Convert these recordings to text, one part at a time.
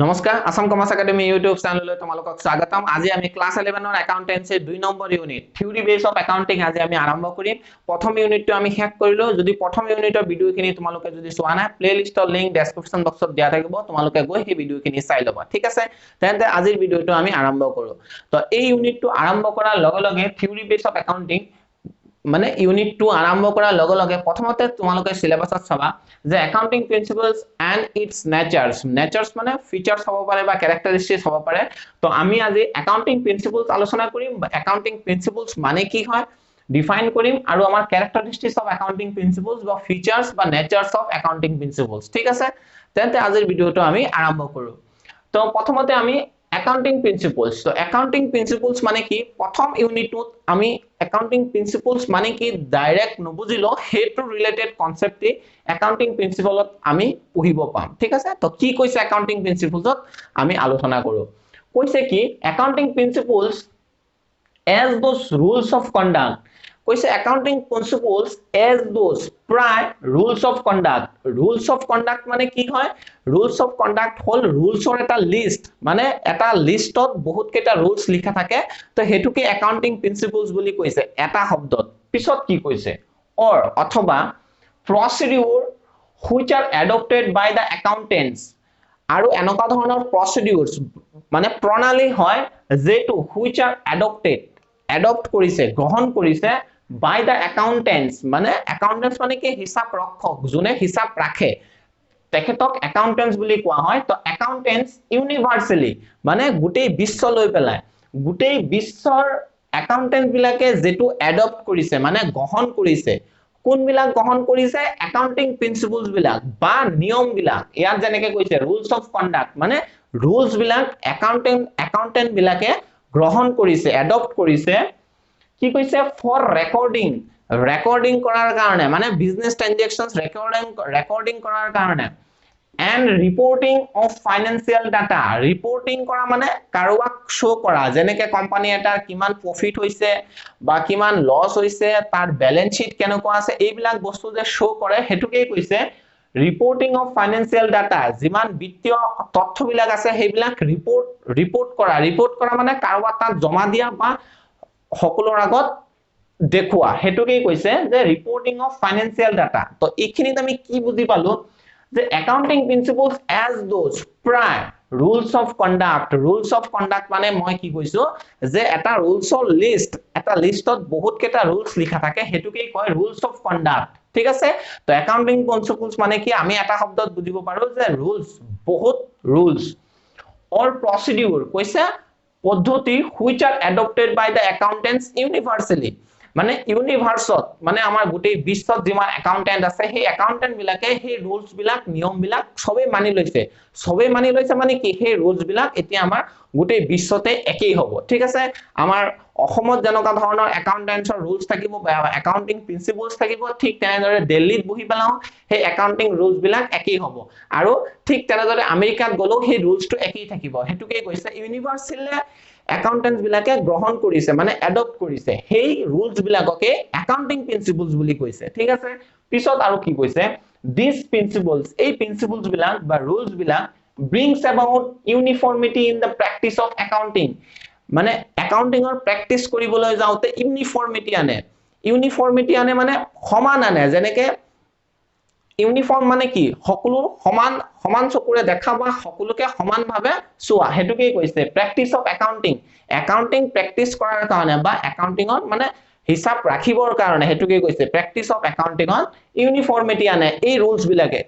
নমস্কাৰ Assam commerce academy YouTube চেনেললৈ তোমালোকক স্বাগতম। আজি আমি ক্লাছ 11ৰ একাউন্টেন্সিৰ 2 number unit theory base of accounting আজি আমি আৰম্ভ কৰিম। প্ৰথম ইউনিটটো আমি শেষ কৰিলো। যদি প্ৰথম ইউনিটৰ ভিডিওখিনি তোমালোকে যদি চোৱা নাই প্লেলিষ্টৰ লিংক ডেসক্ৰিপচন বক্সত দিয়া থাকিব, তোমালোকে গৈ সেই ভিডিওখিনি চাই ল'বা, ঠিক আছে। তেন্তে আজিৰ ভিডিওটো আমি আৰম্ভ কৰো। তো এই ইউনিটটো আৰম্ভ কৰাৰ লগে লগে থিওৰি বেস অফ একাউন্টিং মানে ইউনিট 2 আৰম্ভ কৰাৰ লগে লগে প্ৰথমতে তোমালোকে সিলেবাসত চাবা যে একাউন্টিং প্ৰিন্সিপলস এন্ড ইটস নেচাৰ্স মানে ফিচাৰ্স হ'ব পাৰে বা ক্যাৰেক্টাৰিস্টিক্স হ'ব পাৰে। তো আমি আজি একাউন্টিং প্ৰিন্সিপলস আলোচনা কৰিম। একাউন্টিং প্ৰিন্সিপলস মানে কি হয় ডিফাইন কৰিম আৰু আমাৰ ক্যাৰেক্টাৰিস্টিক্স অফ একাউন্টিং প্ৰিন্সিপলস বা ফিচাৰ্স বা নেচাৰ্স অফ একাউন্টিং প্ৰিন্সিপলস, ঠিক আছে। তেন্তে আজিৰ ভিডিওটো আমি আৰম্ভ কৰো। তো প্ৰথমতে আমি একাউন্টিং প্ৰিন্সিপলস। তো একাউন্টিং প্ৰিন্সিপলস মানে কি প্ৰথম ইউনিটত আমি একাউন্টিং প্ৰিন্সিপলস মানে কি ডাইৰেক্ট নবুজিলো হেতু ৰিলেটেড কনসেপ্টে একাউন্টিং প্ৰিন্সিপলত আমি পঢ়িব পাম, ঠিক আছে। তো কি কৈছে একাউন্টিং প্ৰিন্সিপলছত আমি আলোচনা কৰো। কৈছে কি accounting principles as those rules of conduct, কৈছে একাউন্টিং প্ৰিন্সিপলস as those প্ৰায় rules of conduct মানে কি হয় rules of conduct হল ৰুলসৰ এটা লিস্ট, মানে এটা লিস্টত বহুত কেইটা ৰুলস লিখা থাকে। তো হেতুকে একাউন্টিং প্ৰিন্সিপলস বুলি কৈছে এটা শব্দত। পিছত কি কৈছে or অথবা procedure which are adopted by the accountants, আৰু এনেকুৱা ধৰণৰ procedures মানে প্ৰণালী হয় যেটো which are adopt কৰিছে গ্ৰহণ কৰিছে by the accountants, মানে accountants মানে কি হিসাব ৰক্ষক, যোনে হিসাব ৰাখে তেখেতক accountants বুলি কোৱা হয়। তো accountants ইউনিভাৰ্সালি মানে গোটেই বিশ্ব লৈ পেলাই গোটেই বিশ্বৰ accountant বিলাকে যেটো adopt কৰিছে মানে গ্ৰহণ কৰিছে, কোনবিলাক গ্ৰহণ কৰিছে একাউন্টিং প্ৰিন্সিপলস বিলাক বা নিয়ম বিলাক। ইয়াত যেনেকৈ কৈছে ৰুলস অফ কন্ডাক্ট মানে ৰুলস বিলাক একাউন্টেন্ট বিলাকে গ্ৰহণ কৰিছে এডপ্ট কৰিছে। কি কৈছে ফৰ ৰেকৰ্ডিং কৰাৰ কাৰণে মানে বিজনেস ট্ৰানজাকশনস ৰেকৰ্ডিং কৰাৰ কাৰণে and reporting of financial data, reporting কৰা মানে কাৰোবাক শো কৰা, যেনেকৈ কোম্পানী এটাৰ কিমান প্ৰফিট হৈছে বা কিমান লস হৈছে, তাৰ ব্যালেন্স শীট কেনেকুৱা আছে, এইবিলাক বস্তু যে শো কৰে হেতুকেই কৈছে ৰিপৰ্টিং অফ ফাইনেন্সিয়েল ডাটা। যিমান বিত্তীয় তথ্যবিলাক আছে সেইবিলাক ৰিপৰ্ট কৰা মানে কাৰোবাক তাত জমা দিয়া বা সকলোৰ আগত দেখুৱা, হেতুকেই কৈছে যে ৰিপৰ্টিং অফ ফাইনেন্সিয়েল ডাটা। তো এইখিনিত আমি কি বুজি পালো যে একাউন্টিং প্ৰিন্সিপলস as those প্ৰায় rules of conduct মানে মই কি কৈছো যে এটা ৰুলসৰ লিস্ট, এটা লিস্টত বহুত কেইটা রুলস লিখা থাকে হেতুকেই কয় rules of conduct, ঠিক আছে। তো একাউন্টিং প্ৰিন্সিপলস মানে কি আমি এটা শব্দত বুজিব পাৰো যে রুলস, বহুত রুলস or procedure কৈছে পদ্ধতি which are adopted by the accountants universally, মানে ইউনিভার্সত মানে আমাৰ গোটেই বিশ্বত যিমান একাউন্টেন্ট আছে সেই একাউন্টেন্ট বিলাকে সেই রুলস বিলাক নিয়ম বিলাক সবে মানি লৈছে মানে কি সেই রুলস বিলাক এতিয়া আমাৰ গোটেই বিশ্বতে একেই হ'ব, ঠিক আছে। আমাৰ অসমত যেনেকুৱা ধৰণৰ একাউন্টেন্টছৰ ৰুলস থাকিব বা একাউন্টিং প্ৰিন্সিপলস থাকিব, ঠিক তেনেদৰে দিল্লীত বহি পেলাও সেই একাউন্টিং ৰুলস বিলাক একেই হ'ব। আৰু ঠিক তেনেদৰে আমেৰিকাত গলো সেই ৰুলসটো একেই থাকিব, হেতুকে কৈছে ইউনিভাৰ্সালি একাউন্টেন্টস বিলাকে গ্ৰহণ কৰিছে মানে এডপ্ট কৰিছে সেই ৰুলস বিলাককে একাউন্টিং প্ৰিন্সিপলস বুলি কৈছে, ঠিক আছে। পিছত আৰু কি কৈছে দিস প্ৰিন্সিপলস, এই প্ৰিন্সিপলস বিলাক বা রুলস বিলাক brings about uniformity in the practice of accounting, মানে একাউন্টিংৰ প্ৰেক্টিস কৰিবলৈ যাওতে ইউনিফৰ্মিটি আনে মানে সমান আনে। যেনেকৈ ইউনিফৰ্ম মানে কি সকলো সমান চকুৰে দেখা বা সকলোকে সমানভাৱে চোৱা, হেতুকেই কৈছে প্ৰেক্টিস অফ একাউন্টিং প্ৰেক্টিস কৰাৰ কাৰণে বা একাউন্টিংত মানে হিসাব ৰাখিবৰ কাৰণে হেতুকেই কৈছে প্ৰেক্টিস অফ একাউন্টিংত ইউনিফৰ্মিটি আনে এই ৰুলস বিলাকে।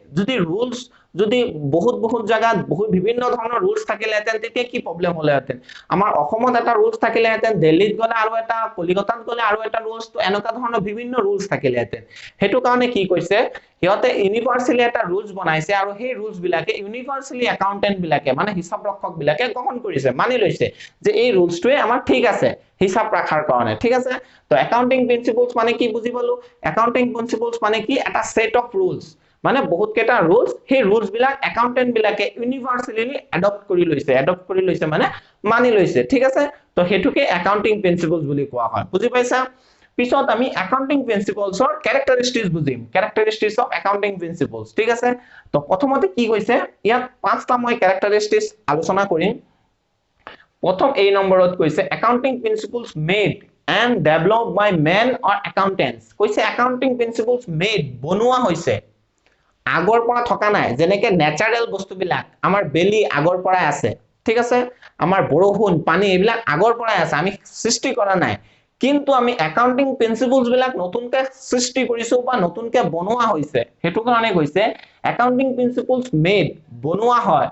যদি বহুত জায়গাত বহুত বিভিন্ন ধৰণৰ ৰুলস থাকিলেহেঁতেন তেতিয়া কি প্ৰবলেম হলেহেঁতেন। আমাৰ অসমত এটা ৰুলস থাকিলেহেঁতেন, দিল্লীত গলে আৰু এটা, কলিকতাত গলে আৰু এটা ৰুলস, তো এনেকুৱা ধৰণৰ বিভিন্ন ৰুলস থাকিলেহেঁতেন। হেতু কাৰণে কি কৈছে সিহঁতে ইউনিভাৰ্সালি এটা ৰুলস বনাইছে আৰু সেই ৰুলস বিলাকে ইউনিভাৰ্সালি একাউন্টেন্ট বিলাকে মানে হিসাব ৰক্ষক বিলাকে গ্ৰহণ কৰিছে, মানি লৈছে যে এই ৰুলসটোৱে আমাৰ ঠিক আছে হিসাব ৰাখাৰ কাৰণে, ঠিক আছে। তো একাউন্টিং প্ৰিন্সিপলস মানে কি বুজি পালো। একাউন্টিং প্ৰিন্সিপলস মানে কি এটা সেট অফ ৰুলস, মানে বহুত কেইটা ৰুলস, সেই ৰুলস বিলাক একাউন্টেন্ট বিলাকে ইউনিভাৰ্সালি এডপ্ট কৰি লৈছে মানে মানি লৈছে, ঠিক আছে। তো হেতুকে একাউন্টিং প্ৰিন্সিপলস বুলি কোৱা হয়, বুজি পাইছা। পিছত আমি একাউন্টিং প্ৰিন্সিপলছৰ ক্যাৰেক্টাৰিষ্টিক্স বুজিম ক্যাৰেক্টাৰিষ্টিক্স অফ একাউন্টিং প্ৰিন্সিপলছ ঠিক আছে তো প্ৰথমতে কি কৈছে ইয়াত পাঁচটা মই ক্যাৰেক্টাৰিষ্টিক্স আলোচনা কৰিম প্ৰথম এই নম্বৰত কৈছে accounting principles made and developed by men or accountants কৈছে একাউন্টিং প্ৰিন্সিপলছ মেড বনোৱা হৈছে আগৰ পৰা থকা নাই যেনেকে ন্যাচাৰাল বস্তুবিলাক আমাৰ বেলি আগৰ পৰাই আছে ঠিক আছে আমাৰ বৰষুণ পানী এইবিলাক আগৰ পৰাই আছে আমি সৃষ্টি কৰা নাই কিন্তু আমি একাউন্টিং প্ৰিন্সিপলছ বিলাক নতুনকৈ সৃষ্টি কৰিছো বা নতুনকৈ বনোৱা হৈছে হেতু কাৰণে কৈছে একাউন্টিং প্ৰিন্সিপলছ মেড বনোৱা হয়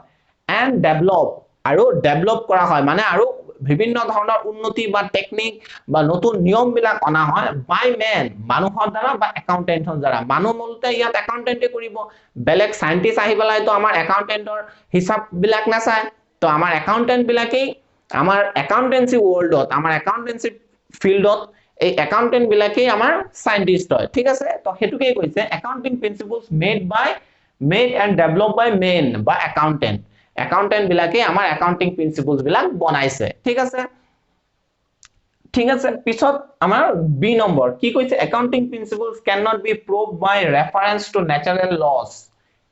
and develop আৰু ডেভেলপ কৰা হয় মানে আৰু বিভিন্ন ধৰণৰ উন্নতি বা টেকনিক বা নতুন নিয়ম বিলাক অনা হয় বাই মেন মানুহৰ দ্বাৰা বা একাউন্টেন্টৰ দ্বাৰা মানুহ মূলতে ইয়াত একাউন্টেন্টে কৰিব বেলেগ সাইন্টিস্ট আহি পেলাই তো আমাৰ একাউন্টেন্টৰ হিসাব বিলাক নাচায় তো আমাৰ একাউন্টেন্ট বিলাকেই আমাৰ একাউন্টেন্সি ওয়াৰ্ল্ডত আমাৰ একাউন্টেন্সি ফিল্ডত এই একাউন্টেন্ট বিলাকেই আমাৰ সাইন্টিস্ট হয় ঠিক আছে তো হেতুকেই কৈছে accounting principles made and developed by men বা একাউন্টেন্ট একাউন্টেন্ট বিলাকে আমাৰ একাউন্টিং প্ৰিন্সিপলছ বিলাক বনাইছে ঠিক আছে পিছত আমাৰ বি নম্বৰ কি কৈছে accounting principles can not be proved by reference to natural laws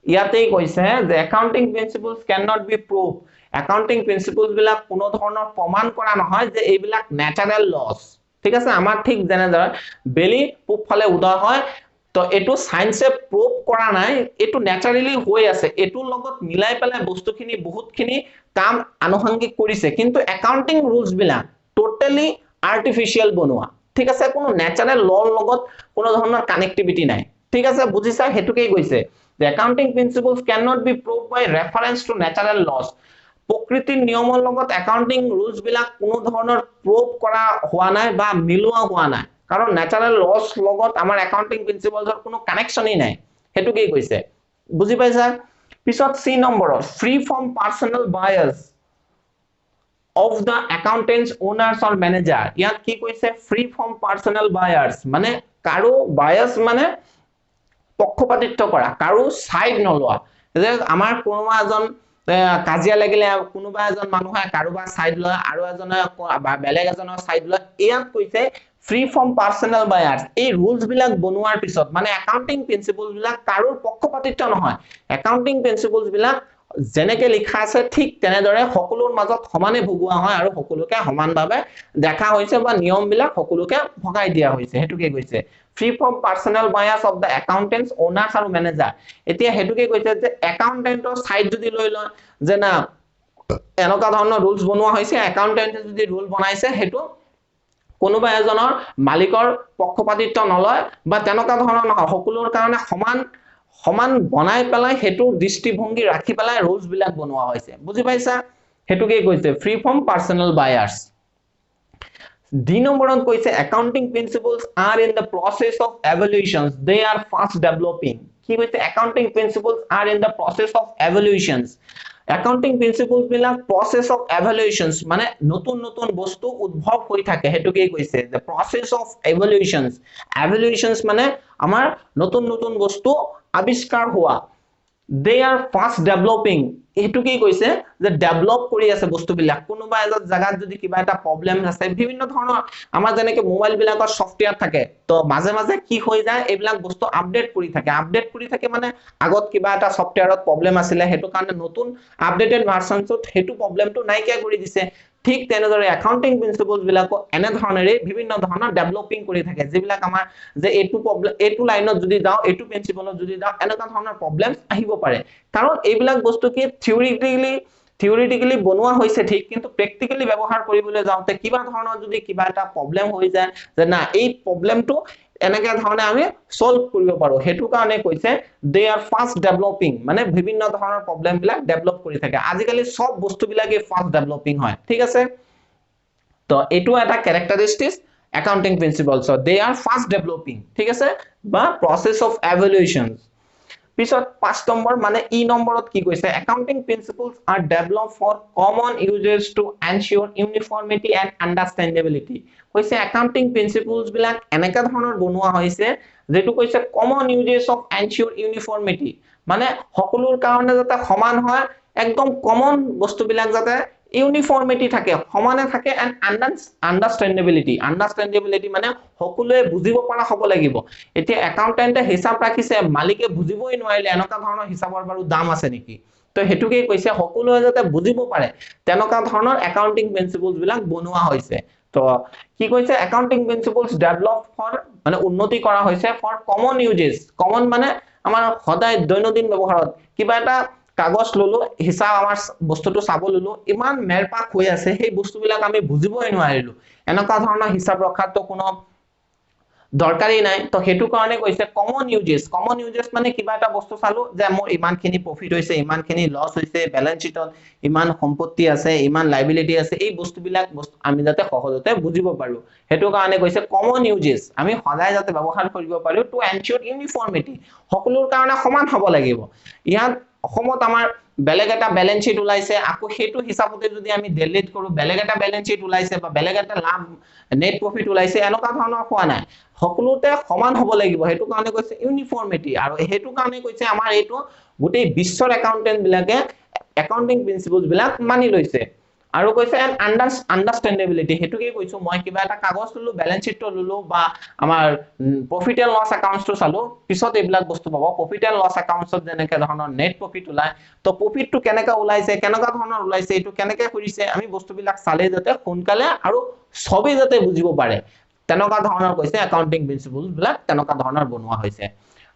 ইয়াতেই কৈছে যে accounting principles can not be proved accounting principles বিলাক কোনো ধৰণৰ প্ৰমাণ কৰা নহয় যে এইবিলাক ন্যাচাৰাল লস ঠিক আছে আমাৰ ঠিক যেনেদৰে বেলি পূবফালে উদয় হয় তো এটো সায়েন্সে প্ৰুভ কৰা নাই এটো ন্যাচাৰালি হৈ আছে এটো লগত মিলাই পেলাই বস্তুখিনি বহুতখিনি কাম আনুষঙ্গিক কৰিছে কিন্তু একাউন্টিং ৰুলছ বিলাক টোটালি আৰ্টিফিশিয়াল বনোৱা ঠিক আছে কোনো ন্যাচাৰাল লৰ লগত কোনো ধৰণৰ কানেক্টিভিটি নাই ঠিক আছে বুজিছা হেতুকেই কৈছে যে accounting principles can not be proved by reference to natural laws প্ৰকৃতিৰ নিয়মৰ লগত একাউন্টিং ৰুলছ বিলাক কোনো ধৰণৰ প্ৰুভ কৰা হোৱা নাই বা মিলোৱা হোৱা নাই কাৰণ ন্যাচাৰাল লস লগত আমাৰ একাউন্টিং প্ৰিন্সিপলছৰ কোনো কানেকশনই নাই হেতুকেই কৈছে বুজি পাইছা পিছত সি নম্বৰত free from personal bias of the accountants owners or manager ইয়াত কি কৈছে free from personal bias মানে কাৰো bias মানে পক্ষপাতিত্ব কৰা কাৰো সাইড নলোৱা যে আমাৰ কোনোবা এজন কাজিয়া লাগিলে কোনোবা এজন মানুহে কাৰোবাৰ সাইড লয় আৰু এজনে বেলেগ এজনৰ সাইড লয় ইয়াত কৈছে free from personal bias এই ৰুলছ বিলাক বনোৱাৰ পিছত মানে একাউন্টিং প্ৰিন্সিপলছ বিলাক কাৰো পক্ষপাতিত্ব নহয় একাউন্টিং প্ৰিন্সিপলছ বিলাক যেনেকে লিখা আছে ঠিক তেনেদৰে সকলোৰ মাজত সমানে ভগুৱা হয় আৰু সকলোকে সমানভাৱে দেখা হৈছে বা নিয়ম বিলাক সকলোকে ভগাই দিয়া হৈছে হেতুকে কৈছে free from personal bias of the accountants owners আৰু ম্যানেজাৰ এতিয়া হেতুকে কৈছে যে একাউন্টেন্টৰ সাইড যদি লৈ লয় যে না এনেকা ধৰণৰ ৰুলছ বনোৱা হৈছে একাউন্টেন্টে যদি ৰুল বনাইছে হেতু কোনোবা এজনৰ মালিকৰ পক্ষপাতিত্ব নলয় বা তেনেকা ধৰণৰ নহয় সকলোৰ কাৰণে সমান বনাই পেলাই হেতু দৃষ্টিভংগী ৰাখি পেলাই ৰুলছ বিলাক বনোৱা হৈছে বুজি পাইছা হেতুকে কৈছে free from personal bias D নম্বৰত কৈছে accounting principles are in the process of evolutions they are fast developing কি কৈছে accounting principles are in the process of evolutions accounting principles বিলাক প্ৰসেস অফ এভলিউশনস মানে নতুন নতুন বস্তু উদ্ভৱ হৈ থাকে হেতুকে কৈছে যে প্ৰসেস অফ এভলিউশনস মানে আমাৰ নতুন নতুন বস্তু আবিষ্কাৰ হোৱা they are fast developing এটো কি কৈছে যে ডেভেলপ কৰি আছে বস্তুবিলাক কোনোবা এজন জাগাত যদি কিবা এটা প্ৰবলেম আছে বিভিন্ন ধৰণৰ আমাৰ যেনেকে মোবাইল বিলাকৰ সফটওয়্যাৰ থাকে তো মাঝে মাঝে কি হৈ যায় এইবিলাক বস্তু আপডেট কৰি থাকে মানে আগত কিবা এটা সফটওয়্যাৰত প্ৰবলেম আছিল হেতু কাৰণে নতুন আপডেটেড ভাৰ্সনছত হেতু প্ৰবলেমটো নাইকিয়া কৰি দিছে ঠিক তেনেদৰে একাউন্টিং প্ৰিন্সিপলছ বিলাকো এনে ধৰণেৰে বিভিন্ন ধৰণৰ ডেভেলপিং কৰি থাকে যেবিলাক আমাৰ যে এটু প্ৰবলেম এটু লাইনত যদি যাও এটু প্ৰিন্সিপলত যদি যাও এনেকা ধৰণৰ প্ৰবলেমছ আহিব পাৰে কাৰণ এইবিলাক বস্তু কি থিওৰিটিক্যালি বনোৱা হৈছে ঠিক কিন্তু প্ৰ্যাকটিক্যালি ব্যৱহাৰ কৰিবলৈ যাওতে কিবা ধৰণৰ যদি কিবা এটা প্ৰবলেম হৈ যায় যে না এই প্ৰবলেমটো এনেকা ধৰণে আমি সলভ কৰিব পাৰো হেতু কাৰণে কৈছে দে আৰ ফাস্ট ডেভেলপিং মানে বিভিন্ন ধৰণৰ প্ৰবলেম বিলাক ডেভেলপ কৰি থাকে আজিকালি সব বস্তু বিলাকে ফাস্ট ডেভেলপিং হয় ঠিক আছে তো এটো এটা ক্যাৰেক্টাৰিষ্টিক্স accounting principles De are fast developing ঠিক আছে বা প্ৰসেস অফ এভলিউশনস পিছত 5 নম্বৰ মানে ই নম্বৰত কি কৈছে accounting principles are developed for common uses to ensure uniformity and understandability কৈছে একাউন্টিং প্ৰিন্সিপলছ বিলাক এনেকা ধৰণৰ বনোৱা হৈছে যেটো কৈছে কমন ইউজেছ অফ এনশিওৰ ইউনিফৰ্মিটি মানে সকলোৰ কাৰণে যাতে সমান হয় একদম কমন বস্তু বিলাক যাতে ইউনিফৰ্মিটি থাকে, সমানে থাকে, এণ্ড আণ্ডাৰষ্টেণ্ডেবিলিটি মানে সকলোৱে বুজিব পৰা হ'ব লাগিব। এতিয়া একাউণ্টেণ্টে হিচাপ ৰাখিছে, মালিকে বুজিবই নোৱাৰিলে, এনেকুৱা ধৰণৰ হিচাপৰ বাৰু দাম আছে নেকি? তো হেতুকে কৈছে সকলোৱে যাতে বুজিব পাৰে তেনেকুৱা ধৰণৰ একাউণ্টিং প্ৰিন্সিপলছ বিলাক বনোৱা হৈছে। তো কি কৈছে একাউণ্টিং প্ৰিন্সিপলছ ডেভেলপ ফৰ মানে উন্নতি কৰা হৈছে ফৰ কমন ইউজেছ। কমন মানে আমাৰ সদায় দৈনন্দিন ব্যৱহাৰত কিবা এটা কাগজ ললো, হিচাপ আমাৰ বস্তুটো চাব ললো, ইমান মেৰপাক হৈ আছে সেই বস্তুবিলাক আমি বুজিবই নোৱাৰিলো, এনেকুৱা ধৰণৰ হিচাপ ৰখাটো কোনো দৰকাৰী নাই। তো হেতু কাৰণে কৈছে কমন ইউজেছ মানে কিবা এটা বস্তু চালো যে মোৰ ইমানখিনি প্ৰফিট হৈছে, ইমানখিনি লছ হৈছে, বেলেন্স শ্বীটত ইমান সম্পত্তি আছে, ইমান লাইবিলিটি আছে, এই বস্তুবিলাক আমি যাতে সহজতে বুজিব পাৰো, হেতু কাৰণে কৈছে কমন ইউজেছ আমি সদায় যাতে ব্যৱহাৰ কৰিব পাৰো টু এনশ্যোৰ ইউনিফৰ্মিটি, সকলোৰ কাৰণে সমান হ'ব লাগিব। ইয়াত অসমত আমাৰ বেলেগ এটা বেলেন্স শ্বীট ওলাইছে, আকৌ সেইটো হিচাপতে যদি আমি ডিলিট কৰো বেলেগ এটা বেলেন্স শ্বীট ওলাইছে বা বেলেগ এটা লাভ নেট প্ৰফিট ওলাইছে, এনেকুৱা ধৰণৰ হোৱা নাই, সকলোতে সমান হ'ব লাগিব, হেতু কাৰণে কৈছে ইউনিফৰ্মিটি। আৰু হেতু কাৰণে কৈছে আমাৰ এইটো গোটেই বিশ্বৰ একাউন্টেন্ট বিলাকে একাউন্টিং প্ৰিন্সিপলছ বিলাক মানি লৈছে। আৰু কৈছে আণ্ডাৰষ্টেণ্ডেবিলিটি, হেতুকে কৈছো মই কিবা এটা কাগজ ললো, বেলেন্স শ্বীটটো ললো বা আমাৰ প্ৰফিট এণ্ড লছ একাউণ্টটো চালো, পিছত এইবিলাক বস্তু পাব। প্ৰফিট এণ্ড লছ একাউণ্টছত যেনেকৈ ধৰণৰ নেট প্ৰফিট ওলাই, তো প্ৰফিটটো কেনেকৈ ওলাইছে, কেনেকুৱা ধৰণৰ ওলাইছে, এইটো কেনেকৈ কৰিছে, আমি বস্তুবিলাক চালে যাতে সোনকালে আৰু সবেই যাতে বুজিব পাৰে তেনেকুৱা ধৰণৰ কৈছে একাউন্টিং প্ৰিন্সিপলছ বিলাক তেনেকুৱা ধৰণৰ বনোৱা হৈছে।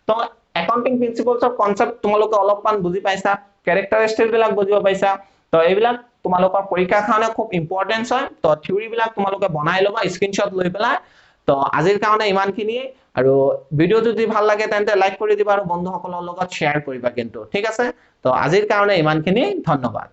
তো একাউন্টিং প্ৰিন্সিপলছৰ কনসেপ্ট তোমালোকে অলপমান বুজি পাইছা, ক্যাৰেক্টাৰিষ্টিক্স বিলাক বুজিব পাইছা। তো এইবিলাক তোমালোকৰ পৰীক্ষাৰ কাৰণে খুব ইম্পৰ্টেন্ট হয়। তো থিওৰি বিলাক তোমালোকে বনাই ল'বা স্ক্ৰিনশ্বট লৈ পেলাই। তো আজিৰ কাৰণে ইমানখিনি, আৰু ভিডিও যদি ভাল লাগে তেন্তে লাইক কৰি দিবা আৰু বন্ধুসকলৰ লগত শ্বেয়াৰ কৰিবা কিন্তু, ঠিক আছে? তো আজিৰ কাৰণে ইমানখিনি, ধন্যবাদ।